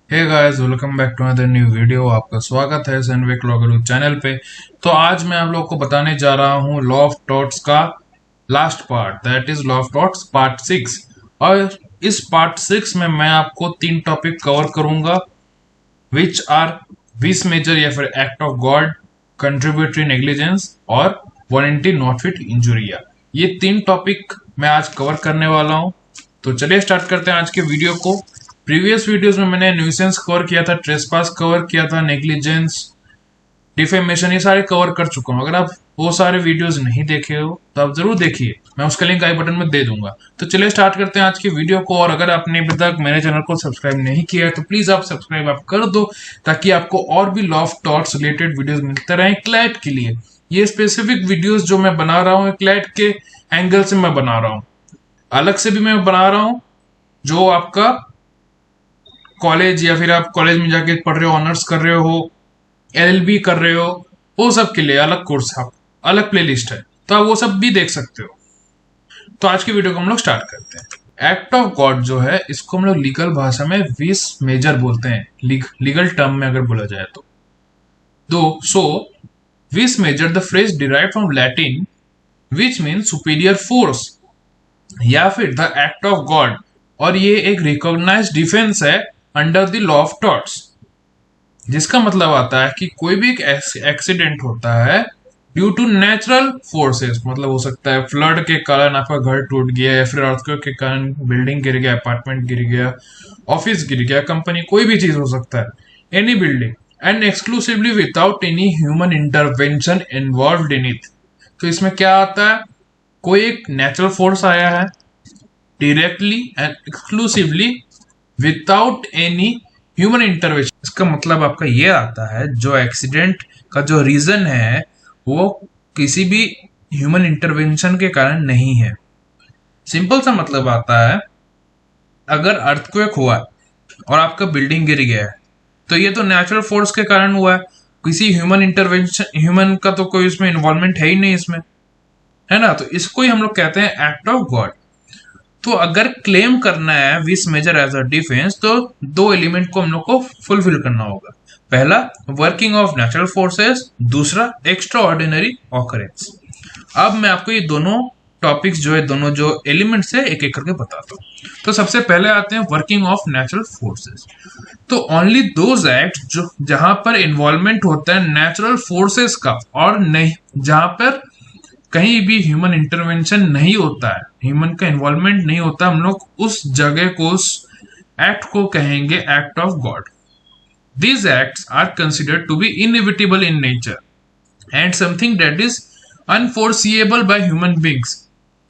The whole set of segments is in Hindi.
Hey guys, welcome back to another new video. आपका स्वागत है सनवेक लॉगर चैनल पे। तो आज मैं आप लोग को बताने जा रहा हूँ लॉ ऑफ टॉट्स का last part, that is law of torts part 6। और इस पार्ट 6 में मैं आपको 3 टॉपिक कवर करूंगा, विच आर विस मेजर या फिर act of God, contributory negligence और वॉलंटरी नॉट फिट इंजुरिया। ये 3 टॉपिक मैं आज कवर करने वाला हूँ। तो चलिए स्टार्ट करते हैं आज के वीडियो को। प्रीवियस वीडियोस में मैंने न्यूसेंस कवर किया था, ट्रेसपास कवर किया था, नेग्लिजेंस, डिफेमेशन, ये सारे कवर कर चुका हूँ। अगर आप वो सारे वीडियोस नहीं देखे हो तो आप जरूर देखिए, मैं उसका लिंक आई बटन में दे दूंगा। तो चलिए स्टार्ट करते हैं आज की वीडियो को। और अगर आपने अभी तक मेरे चैनल को सब्सक्राइब नहीं किया है तो प्लीज आप सब्सक्राइब आप कर दो, ताकि आपको और भी law of torts related videos मिलते रहे क्लैट के लिए। ये स्पेसिफिक वीडियोस जो मैं बना रहा हूँ क्लैट के एंगल से मैं बना रहा हूँ, अलग से भी मैं बना रहा हूँ। जो आपका कॉलेज या फिर आप कॉलेज में जाके पढ़ रहे हो, ऑनर्स कर रहे हो, एलएलबी कर रहे हो, वो सब के लिए अलग कोर्स है, अलग प्लेलिस्ट है, तो आप वो सब भी देख सकते हो। तो आज की वीडियो को हम लोग स्टार्ट करते हैं। एक्ट ऑफ गॉड जो है, इसको हम लोग लीगल भाषा में विस मेजर बोलते हैं, लीगल टर्म में अगर बोला जाए तो। So vis major the phrase derive from Latin which mean superior force या फिर द एक्ट ऑफ गॉड, और ये एक रिकॉग्नाइज्ड डिफेंस है under the law of torts. जिसका मतलब आता है कि कोई भी एक एक्सीडेंट होता है ड्यू टू नेचुरल फोर्सेस, मतलब हो सकता है फ्लड के कारण आपका घर टूट गया, या फिर अर्थक्वेक के कारण बिल्डिंग गिर गया, अपार्टमेंट गिर गया, ऑफिस गिर गया, कंपनी, कोई भी चीज हो सकता है, any building, and exclusively without any human intervention involve in it. तो इसमें क्या आता है, कोई एक नेचुरल फोर्स आया है directly and exclusively without any human intervention. इसका मतलब आपका ये आता है, जो एक्सीडेंट का जो रीजन है वो किसी भी ह्यूमन इंटरवेंशन के कारण नहीं है। सिंपल सा मतलब आता है, अगर अर्थक्वेक हुआ है और आपका बिल्डिंग गिर गया है तो ये तो नेचुरल फोर्स के कारण हुआ है, किसी ह्यूमन इंटरवेंशन, ह्यूमन का तो कोई इसमें इन्वॉल्वमेंट है ही नहीं इसमें, है ना। तो इसको ही हम लोग कहते हैं एक्ट ऑफ गॉड। तो अगर क्लेम करना है विस मेजर एज अ डिफेंस, तो 2 एलिमेंट को हम लोग को फुलफिल करना होगा। पहला वर्किंग ऑफ नेचुरल फोर्सेस, दूसरा एक्स्ट्रा ऑर्डिनरी ऑकरेंस। अब मैं आपको ये दोनों टॉपिक्स जो है, दोनों जो एलिमेंट्स है, एक एक करके बताता हूँ। तो सबसे पहले आते हैं वर्किंग ऑफ नेचुरल फोर्सेस। तो ओनली दोज एक्ट जो जहां पर इन्वॉल्वमेंट होता है नेचुरल फोर्सेस का, और नहीं जहां पर कहीं भी ह्यूमन इंटरवेंशन नहीं होता है, ह्यूमन का इन्वॉल्वमेंट नहीं होता, हम लोग उस जगह को, उस एक्ट को कहेंगे act of God. These acts are considered to be inevitable in nature and something that is unforeseeable by human beings.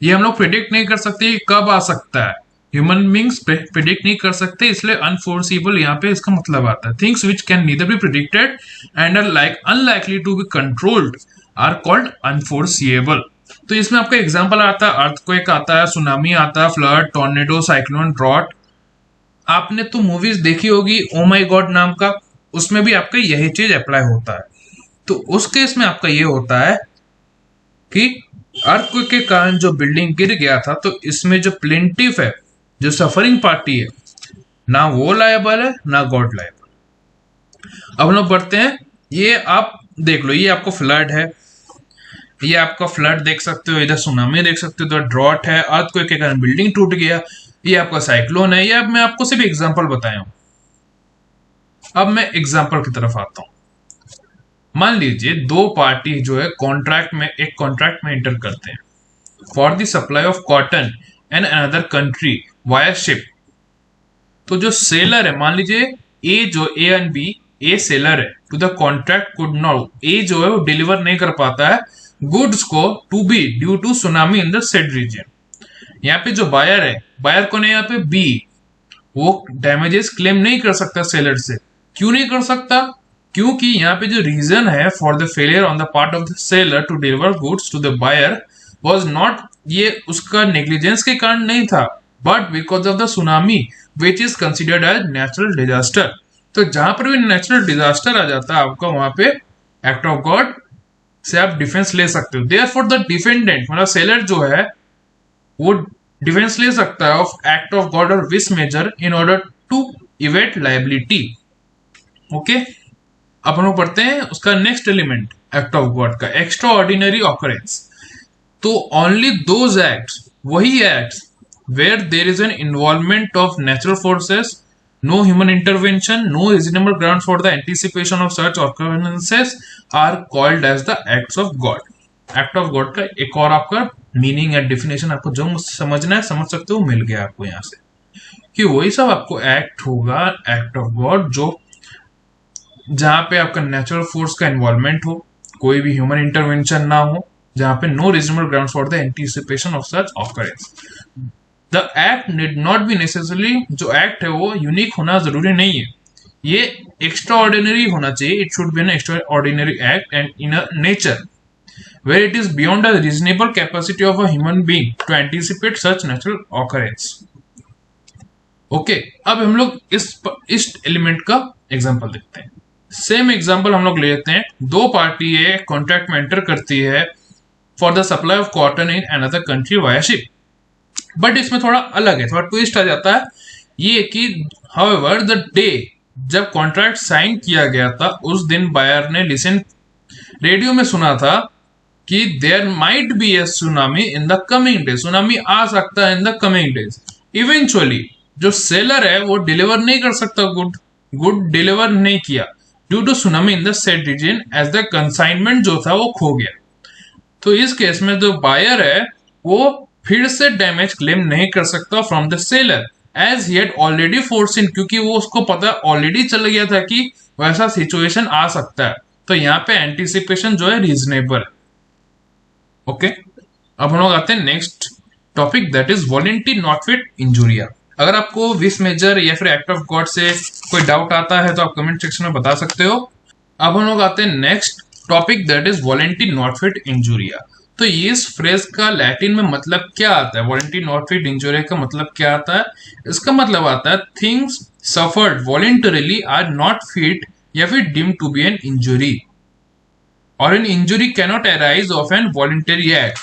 ये हम लोग प्रिडिक्ट नहीं कर सकते कि कब आ सकता है, ह्यूमन बींग्स प्रिडिक्ट नहीं कर सकते, इसलिए अनफोर्सिबल यहाँ पे इसका मतलब आता है। Things which can neither be predicted and are like unlikely to be controlled are called unforeseeable. तो इसमें आपका एग्जांपल आता है, अर्थक्वेक आता है, सुनामी आता है, फ्लड, टॉर्नेडो, साइक्लोन, ड्रॉट। आपने तो मूवीज देखी होगी ओ माई गॉड नाम का, उसमें भी आपका यही चीज अप्लाई होता है। तो उस केस में आपका ये होता है कि अर्थक्वेक के कारण जो बिल्डिंग गिर गया था, तो इसमें जो प्लेंटिफ है, जो सफरिंग पार्टी है, ना वो लायबल है ना गॉड लायबल। अब हम लोग बढ़ते हैं, ये आप देख लो, ये आपको फ्लड है, ये आपका फ्लड देख सकते हो, इधर सुनामी देख सकते हो, इधर ड्रॉट है, अर्थक्वेक के कारण बिल्डिंग टूट गया, ये आपका साइक्लोन है। ये अब मैं आपको सिर्फ एग्जांपल बताया हूं। अब मैं एग्जांपल की तरफ आता हूं। मान लीजिए 2 पार्टी जो है कॉन्ट्रैक्ट में, एक कॉन्ट्रैक्ट में एंटर करते हैं for the supply of cotton and another country via ship. तो जो सेलर है, मान लीजिए ए, जो A and B, A seller है, to the contract could not, A जो है वो डिलीवर नहीं कर पाता है गुड्स को to be due to tsunami in the said region. यहाँ पे जो बायर है, बायर कौन है यहाँ पे, बी, वो डैमेजेस क्लेम नहीं कर सकता सेलर से। क्यों नहीं कर सकता, क्योंकि यहाँ पे जो रीजन है for the failure on the part of the seller to deliver goods to the buyer was not, ये उसका नेग्लिजेंस के कारण नहीं था, but because of the tsunami which is considered as natural disaster. तो जहां पर भी नेचुरल डिजास्टर आ जाता है आपका, वहां पे एक्ट ऑफ गॉड से आप डिफेंस ले सकते हो। देयरफॉर द डिफेंडेंट, मतलब सेलर जो है, वो डिफेंस ले सकता है ऑफ एक्ट ऑफ गॉड और vis major in order to evade liability. Okay, अब हम लोग पढ़ते हैं उसका next element act of God का, एक्स्ट्रा ऑर्डिनरी ऑकरेंस। तो ओनली दोज एक्ट्स, वही acts where there is an involvement of natural forces, no human intervention, no reasonable ground for the anticipation of such occurrences are called as the acts of God. Act of God का एक और आपका मीनिंग या डेफिनेशन आपको जो समझना है समझ सकते हो, मिल गया आपको यहां से कि वही सब आपको एक्ट होगा, एक्ट ऑफ गॉड, जो जहां पे आपका नेचुरल फोर्स का इन्वॉल्वमेंट हो, कोई भी ह्यूमन इंटरवेंशन ना हो, जहां पे no reasonable ground for the anticipation of such occurrence. The act need not be necessarily, जो एक्ट है वो यूनिक होना जरूरी नहीं है, ये एक्स्ट्रा ऑर्डिनरी होना चाहिए। It should be an extra ordinary act and in a nature where it is beyond the reasonable capacity of a human being to anticipate such natural occurrence. Okay, अब हम लोग इस एलिमेंट का एग्जांपल देखते हैं। सेम एग्जांपल हम लोग लेते हैं, दो पार्टी है कॉन्ट्रैक्ट में एंटर करती है for the supply of cotton in another country via ship, but इसमें थोड़ा अलग है, थोड़ा ट्विस्ट आ जाता है ये कि हाउएवर द डे जब कॉन्ट्रैक्ट साइन किया गया था उस दिन बायर ने रेडियो में सुना था कि there might be a tsunami in the coming days, tsunami आ सकता है in the coming days. Eventually जो सेलर है वो डिलीवर नहीं कर सकता, गुड डिलीवर नहीं किया due to tsunami in the set region, as the consignment जो था वो खो गया। तो इस केस में जो बायर है वो फिर से डैमेज क्लेम नहीं कर सकता from the seller as he had already foreseen, क्योंकि वो उसको पता ऑलरेडी चल गया था कि वैसा सिचुएशन आ सकता है। तो यहाँ पे एंटिसिपेशन जो है रीजनेबल। ओके, अब हम लोग आते हैं next topic, that is volenti not fit injuria. अगर आपको विस मेजर या फिर एक्ट ऑफ गॉड से कोई डाउट आता है तो आप कमेंट सेक्शन में बता सकते हो। अब हम लोग आते हैं next topic, that is volenti not fit injuria. तो इस फ्रेज का लैटिन में मतलब क्या आता है? वॉलेंटी नॉट फिट इंजुरिया का मतलब क्या आता है? इसका मतलब आता है things suffered voluntarily are not fit या फिर deemed to be an injury, और an injury cannot arise of an voluntary act.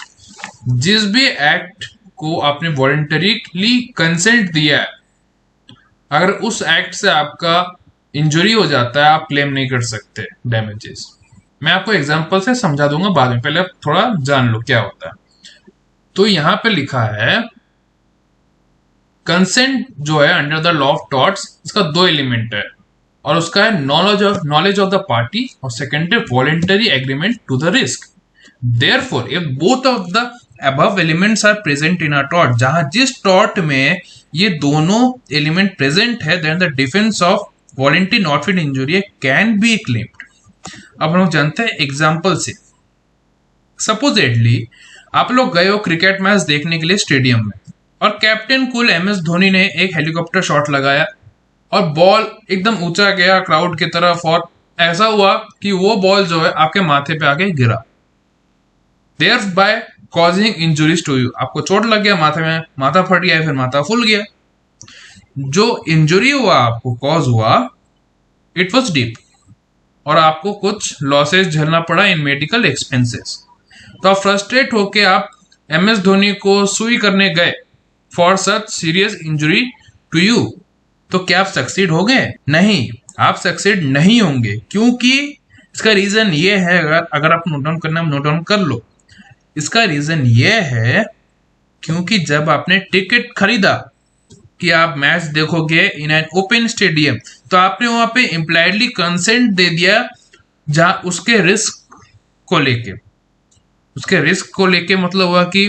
जिस भी एक्ट को आपने वॉलेंटरीली कंसेंट दिया है, अगर उस एक्ट से आपका इंजुरी हो जाता है आप क्लेम नहीं कर सकते डैमेजेस। मैं आपको एग्जांपल से समझा दूंगा बाद में, पहले आप थोड़ा जान लो क्या होता है। तो यहां पे लिखा है कंसेंट जो है under the law of torts, इसका दो एलिमेंट है, और उसका है नॉलेज ऑफ द पार्टी, और सेकेंड है voluntary agreement to the risk. Therefore if both of the above elements are present in a tort, जहां जिस टॉर्ट में ये दोनों एलिमेंट प्रेजेंट है, then the defence of voluntary not fit injury can be claimed. अब हम लोग जानते हैं एग्जाम्पल से। सपोजेटली आप लोग गए हो क्रिकेट मैच देखने के लिए स्टेडियम में, और कैप्टन कूल MS धोनी ने एक हेलीकॉप्टर शॉट लगाया और बॉल एकदम ऊंचा गया क्राउड की तरफ, और ऐसा हुआ कि वो बॉल जो है आपके माथे पे आके गिरा, thereby causing injuries to you. आपको चोट लग गया माथे में, माथा फट गया, फिर माथा फूल गया। जो इंजुरी हुआ आपको कॉज हुआ, इट वॉज डीप, और आपको कुछ लॉसेस झेलना पड़ा इन मेडिकल एक्सपेंसेस। तो आप फ्रस्ट्रेट होके आप MS धोनी को सुई करने गए for such serious injury to you. तो क्या आप सक्सीड हो गए? नहीं, आप सक्सीड नहीं होंगे, क्योंकि इसका रीजन ये है, अगर आप नोट डाउन करना नोट डाउन कर लो। इसका रीजन ये है क्योंकि जब आपने टिकट खरीदा कि आप मैच देखोगे इन एन ओपन स्टेडियम, तो आपने वहां पे इम्प्लाइडली कंसेंट दे दिया, जहां उसके रिस्क को लेके मतलब हुआ कि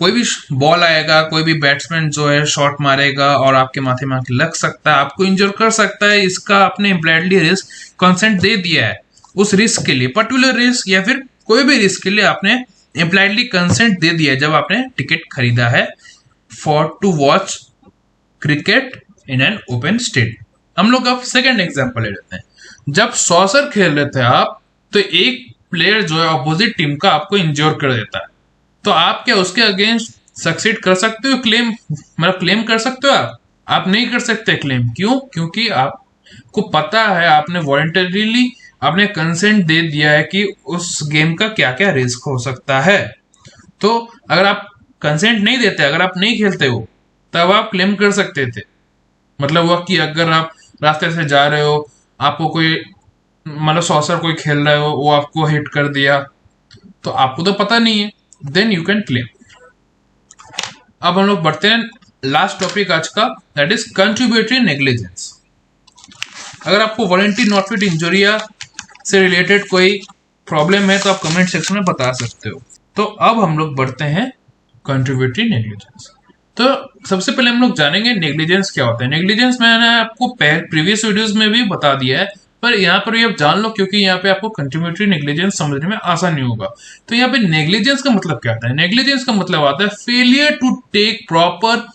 कोई भी बॉल आएगा, कोई भी बैट्समैन जो है शॉट मारेगा और आपके माथे में लग सकता है, आपको इंजर कर सकता है। इसका आपने इम्प्लाइडली रिस्क कंसेंट दे दिया है। उस रिस्क के लिए, पर्टिकुलर रिस्क या फिर कोई भी रिस्क के लिए आपने इम्प्लाइडली कंसेंट दे दिया है जब आपने टिकट खरीदा है for to watch cricket in an open stadium. हम लोग अब सेकेंड एग्जाम्पल ले लेते हैं। जब सॉसर खेल रहे थे आप, तो एक प्लेयर जो है अपोजिट टीम का आपको इंजोर कर देता है, तो आप क्या उसके अगेंस्ट सक्सीड कर सकते हो? क्लेम कर सकते हो? आप नहीं कर सकते क्लेम। क्यों? क्योंकि आपको पता है, आपने वॉलंटरीली आपने कंसेंट दे दिया है कि उस गेम का क्या क्या रिस्क हो सकता है। तो अगर आप कंसेंट नहीं देते, अगर आप नहीं खेलते हो, तब आप क्लेम कर सकते थे। मतलब हुआ कि अगर आप रास्ते से जा रहे हो, आपको कोई मतलब सॉसर कोई खेल रहे हो, वो आपको हिट कर दिया, तो आपको तो पता नहीं है, देन यू कैन क्लेम। अब हम लोग बढ़ते हैं लास्ट टॉपिक आज का, दैट इज कंट्रीब्यूटरी नेग्लिजेंस। अगर आपको वॉलंटरी नॉट फिट इंजरिया से रिलेटेड कोई प्रॉब्लम है तो आप कमेंट सेक्शन में बता सकते हो। तो अब हम लोग बढ़ते हैं कंट्रीब्यूटरी नेग्लिजेंस। तो सबसे पहले हम लोग जानेंगे नेग्लिजेंस क्या होता है। नेग्लिजेंस मैंने आपको प्रीवियस वीडियोस में भी बता दिया है, पर यहाँ पर भी आप जान लो, क्योंकि यहाँ पे आपको कंट्रीब्यूटरी नेग्लिजेंस समझने में आसानी होगा। तो यहाँ पे नेग्लिजेंस का मतलब क्या आता है? नेग्लिजेंस का मतलब आता है failure to take proper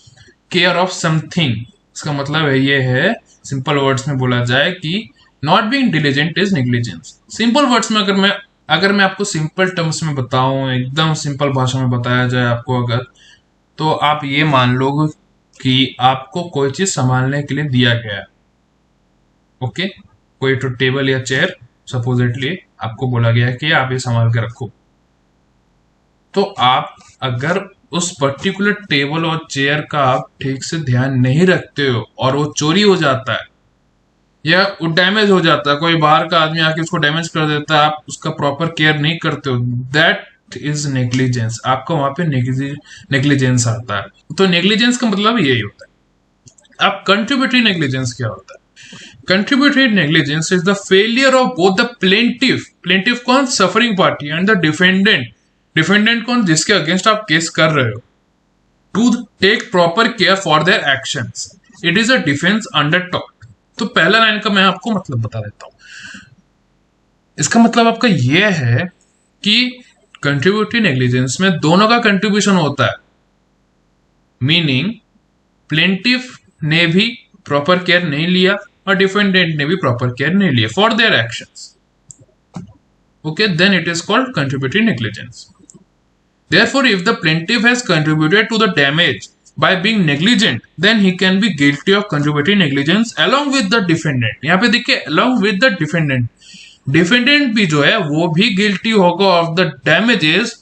care of something. इसका मतलब है ये है, सिंपल वर्ड्स में बोला जाए कि not being diligent is negligence. Simple words में अगर मैं आपको सिंपल टर्म्स में बताऊं, एकदम सिंपल भाषा में बताया जाए आपको अगर, तो आप ये मान लो कि आपको कोई चीज संभालने के लिए दिया गया है। ओके, कोई तो टेबल या चेयर सपोजिटली आपको बोला गया है कि आप ये संभाल के रखो। तो आप अगर उस पर्टिकुलर टेबल और चेयर का आप ठीक से ध्यान नहीं रखते हो और वो चोरी हो जाता है या वो डैमेज हो जाता है, कोई बाहर का आदमी आके उसको डैमेज कर देता है, आप उसका प्रॉपर केयर नहीं करते हो, दैट इज नेग्लिजेंस। आपका वहां पे नेग्लिजेंस आता है। तो नेग्लिजेंस का मतलब यही होता है। अब कंट्रीब्यूटरी नेग्लिजेंस क्या होता है? Contributory negligence is the failure of both the plaintiff, plaintiff कौन? Suffering party, and the defendant, defendant कौन? जिसके अगेंस्ट आप केस कर रहे हो, to take proper care for their actions. It is a defence under टॉक। तो पहला लाइन का मैं आपको मतलब बता देता हूं। इसका मतलब आपका यह है कि कंट्रीब्यूटरी नेग्लिजेंस में दोनों का कंट्रीब्यूशन होता है, मीनिंग प्लेंटिफ ने भी प्रॉपर केयर नहीं लिया और डिफेंडेंट ने भी प्रॉपर केयर नहीं लिया for their actions. Okay, then it is called contributory negligence. Therefore, if the plaintiff has contributed to the damage by being negligent, then he can be guilty of contributory negligence along with the defendant. यहाँ पे देखिए along with the defendant, defendant भी जो है वो भी guilty होगा of the damages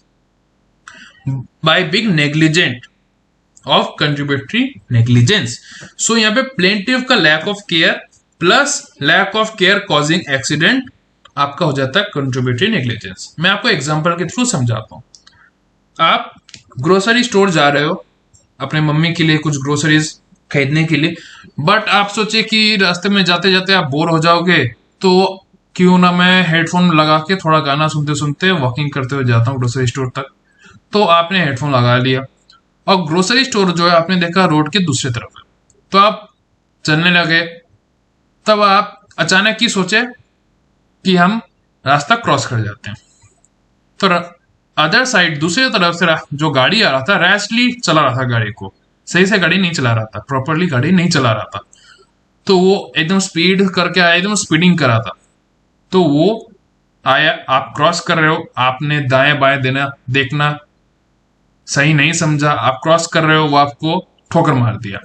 by being negligent of contributory negligence. So यहाँ पे plaintiff का lack of care plus lack of care causing accident आपका हो जाता है contributory negligence। मैं आपको एग्जाम्पल के थ्रू समझाता हूँ। आप ग्रोसरी स्टोर जा रहे हो अपने मम्मी के लिए कुछ ग्रोसरीज खरीदने के लिए, बट आप सोचे कि रास्ते में जाते जाते आप बोर हो जाओगे, तो क्यों ना मैं हेडफोन लगा के थोड़ा गाना सुनते सुनते वॉकिंग करते हुए जाता हूँ ग्रोसरी स्टोर तक। तो आपने हेडफोन लगा लिया और ग्रोसरी स्टोर जो है आपने देखा रोड के दूसरी तरफ है, तो आप चलने लगे। तब आप अचानक ही सोचे कि हम रास्ता क्रॉस कर जाते हैं। तो अदर साइड दूसरी तरफ से जो गाड़ी आ रहा था रैशली चला रहा था गाड़ी को, सही से गाड़ी नहीं चला रहा था, प्रॉपरली गाड़ी नहीं चला रहा था। तो वो एकदम स्पीड करके आया, एकदम स्पीडिंग करा था। तो वो आया, आप क्रॉस कर रहे हो, आपने दाएं बाएं देना देखना सही नहीं समझा, आप क्रॉस कर रहे हो, वो आपको ठोकर मार दिया।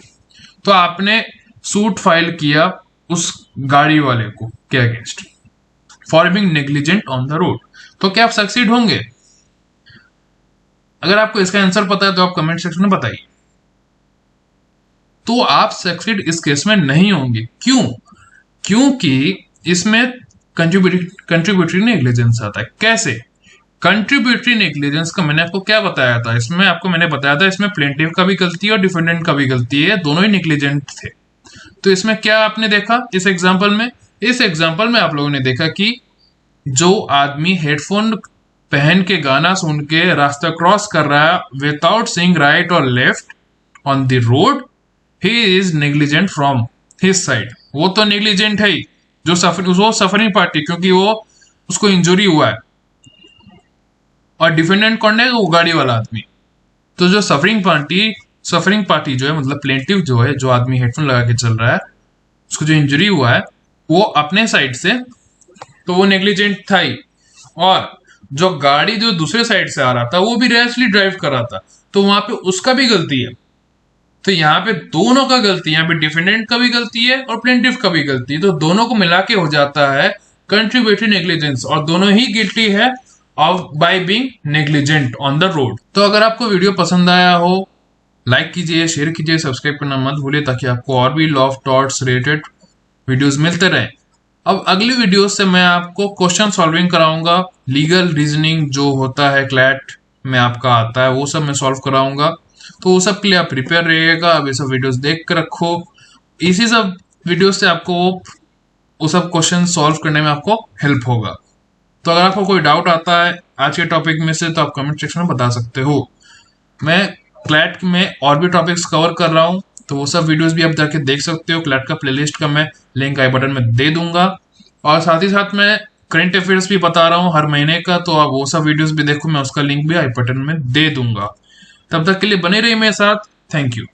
तो आपने सूट फाइल किया उस गाड़ी वाले को के against for being negligent on the road. तो क्या आप सक्सीड होंगे? अगर आपको इसका आंसर पता है तो आप कमेंट सेक्शन में बताइए। तो आप सक्सीड इस केस में नहीं होंगे। क्यों? क्योंकि इसमें कंट्रीब्यूटरी नेग्लिजेंस आता है। कैसे? कंट्रीब्यूटरी नेग्लिजेंस का मैंने आपको क्या बताया था, इसमें आपको मैंने बताया था इसमें प्लेंटिफ का भी गलती है और डिफेंडेंट का भी गलती है, दोनों ही नेग्लिजेंट थे। तो इसमें क्या आपने देखा इस एग्जाम्पल में? इस एग्जाम्पल में आप लोगों ने देखा कि जो आदमी हेडफोन पहन के गाना सुन के रास्ता क्रॉस कर रहा है विदाउट सीइंग राइट और left on the road, he is negligent from his side. वो तो नेग्लिजेंट है ही, जो सफरिंग पार्टी, क्योंकि वो उसको इंजुरी हुआ है। और डिफेंडेंट कौन है? वो गाड़ी वाला आदमी। तो जो सफरिंग पार्टी जो है, मतलब प्लेंटिव जो है, जो आदमी हेडफोन लगा के चल रहा है, उसको जो इंजरी हुआ है वो अपने साइड से, तो वो नेग्लिजेंट था ही। और जो गाड़ी जो दूसरे साइड से आ रहा था वो भी रैशली ड्राइव कर रहा था, तो वहां पे उसका भी गलती है। तो यहाँ पे दोनों का गलती है, यहाँ पे डिफेंडेंट का भी गलती है और प्लेंटिफ का भी गलती है। तो दोनों को मिला के हो जाता है कंट्रीब्यूटरी नेग्लिजेंस, और दोनों ही गिल्टी है of by being negligent on the road. तो अगर आपको वीडियो पसंद आया हो लाइक कीजिए, शेयर कीजिए, सब्सक्राइब करना मत भूलिए ताकि आपको और भी law of torts related videos मिलते रहें। अब अगली वीडियो से मैं आपको क्वेश्चन सॉल्विंग कराऊंगा। लीगल रीजनिंग जो होता है क्लैट में आपका आता है वो सब मैं सॉल्व कराऊंगा। तो वो सब के लिए आप प्रिपेयर रहिएगा। अब ये सब वीडियोस देख कर रखो। इसी सब वीडियो से आपको वो सब क्वेश्चन सॉल्व करने में आपको हेल्प होगा। तो अगर आपको कोई डाउट आता है आज के टॉपिक में से तो आप कमेंट सेक्शन में बता सकते हो। मैं क्लैट में और भी टॉपिक्स कवर कर रहा हूँ, तो वो सब वीडियोस भी आप जाके देख सकते हो। क्लैट का प्लेलिस्ट का मैं लिंक आई बटन में दे दूंगा। और साथ ही साथ मैं करंट अफेयर्स भी बता रहा हूँ हर महीने का, तो आप वो सब वीडियोस भी देखो, मैं उसका लिंक भी आई बटन में दे दूंगा। तब तक के लिए बने रहिए मेरे साथ। Thank you.